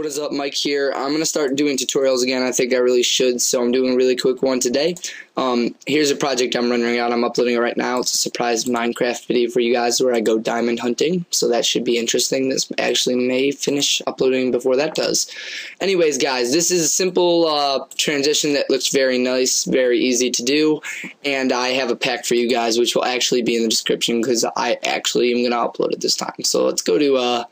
what is up, Mike here. I'm going to start doing tutorials again. I think I really should, so I'm doing a really quick one today. Here's a project I'm rendering out. I'm uploading it right now. It's a surprise Minecraft video for you guys where I go diamond hunting, so that should be interesting. This actually may finish uploading before that does. Anyways, guys, this is a simple transition that looks very nice, very easy to do, and I have a pack for you guys, which will actually be in the description because I actually am going to upload it this time. So let's go to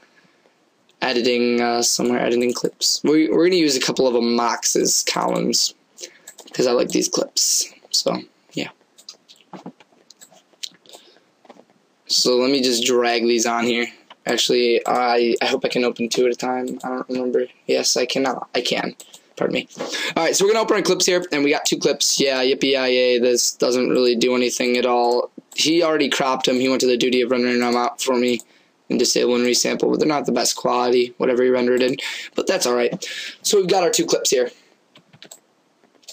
editing editing clips. We're going to use a couple of them mocks as columns because I like these clips. So yeah. So let me just drag these on here. Actually, I hope I can open two at a time. I don't remember. Yes, I cannot. I can. Pardon me. Alright, so we're going to open our clips here, and we got two clips. Yeah, yippee-yi-yay. This doesn't really do anything at all. He already cropped them. He went to the duty of rendering them out for me and disable and resample, but they're not the best quality, whatever you rendered in, but that's alright. So we've got our two clips here,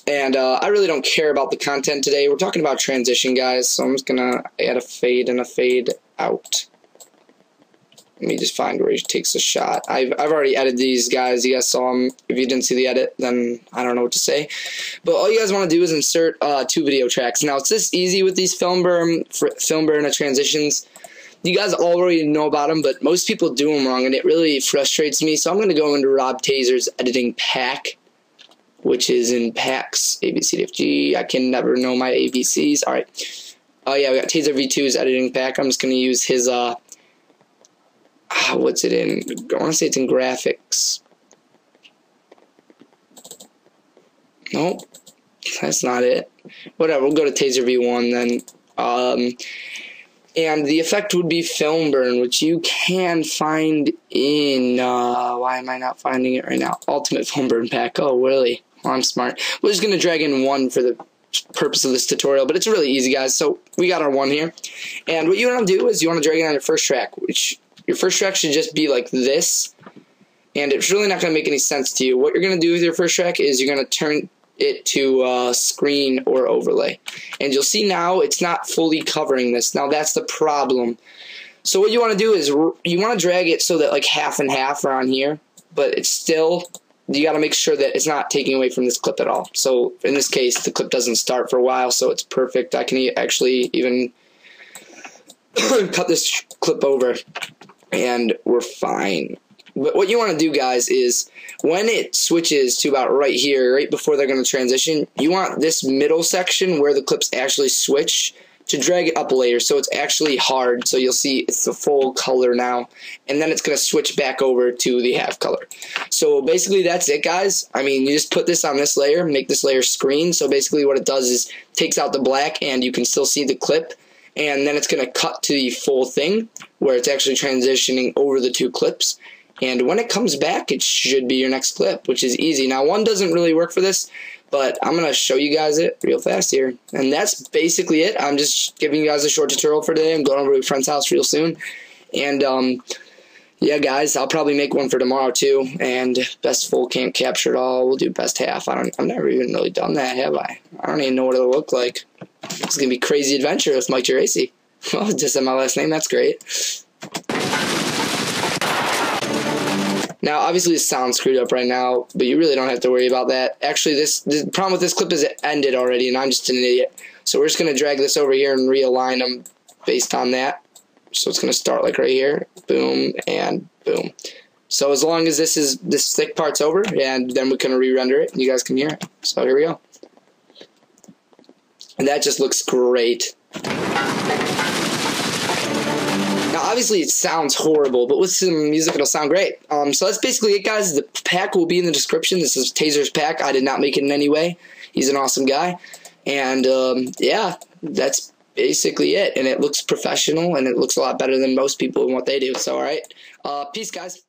and I really don't care about the content today. We're talking about transition, guys, so I'm just gonna add a fade and a fade out. Let me just find where he takes a shot. I've already edited these, guys. You guys saw them. If you didn't see the edit, then I don't know what to say. But all you guys want to do is insert two video tracks. Now, it's this easy with these FilmBurn transitions. You guys already know about them, but most people do them wrong, and it really frustrates me. So I'm going to go into RobTazor's editing pack, which is in packs, A, B, C, D, F, G. I can never know my ABCs. All right. Oh, yeah, we got Taser V2's editing pack. I'm just going to use his, what's it in? I want to say it's in graphics. Nope, that's not it. Whatever, we'll go to Taser V1 then. And the effect would be FilmBurn, which you can find in, why am I not finding it right now? Ultimate FilmBurn pack. Oh, really? Well, I'm smart. We're just going to drag in one for the purpose of this tutorial, but it's really easy, guys. So we got our one here. And what you want to do is you want to drag it on your first track, which your first track should just be like this. And it's really not going to make any sense to you. What you're going to do with your first track is you're going to turn it to screen or overlay, and you'll see now it's not fully covering this. Now that's the problem. So what you want to do is you want to drag it so that like half and half are on here, but it's still, you got to make sure that it's not taking away from this clip at all. So in this case the clip doesn't start for a while, so it's perfect. I can actually even cut this clip over and we're fine. But what you want to do, guys, is when it switches to about right here, right before they're going to transition, you want this middle section where the clips actually switch to drag it up a layer so it's actually hard. So you'll see it's the full color now, and then it's going to switch back over to the half color. So basically that's it, guys. I mean, you just put this on this layer, make this layer screen. So basically what it does is takes out the black and you can still see the clip, and then it's going to cut to the full thing where it's actually transitioning over the two clips. And when it comes back, it should be your next clip, which is easy. Now, one doesn't really work for this, but I'm going to show you guys it real fast here. And that's basically it. I'm just giving you guys a short tutorial for today. I'm going over to a friend's house real soon. And, yeah, guys, I'll probably make one for tomorrow, too. And best full can't capture it all. We'll do best half. I've never even really done that, have I? I don't even know what it'll look like. It's going to be crazy adventure with Mike Geraci. Well, just said my last name. That's great. Now, obviously, this sounds screwed up right now, but you really don't have to worry about that. Actually, the problem with this clip is it ended already, and I'm just an idiot. So we're just going to drag this over here and realign them based on that. So it's going to start like right here, boom, and boom. So as long as this thick part's over, and then we can re-render it, and you guys can hear it. So here we go. And that just looks great. Now, obviously, it sounds horrible, but with some music, it'll sound great. So that's basically it, guys. The pack will be in the description. This is Taser's pack. I did not make it in any way. He's an awesome guy. And, yeah, that's basically it. And it looks professional, and it looks a lot better than most people and what they do. So, all right. Peace, guys.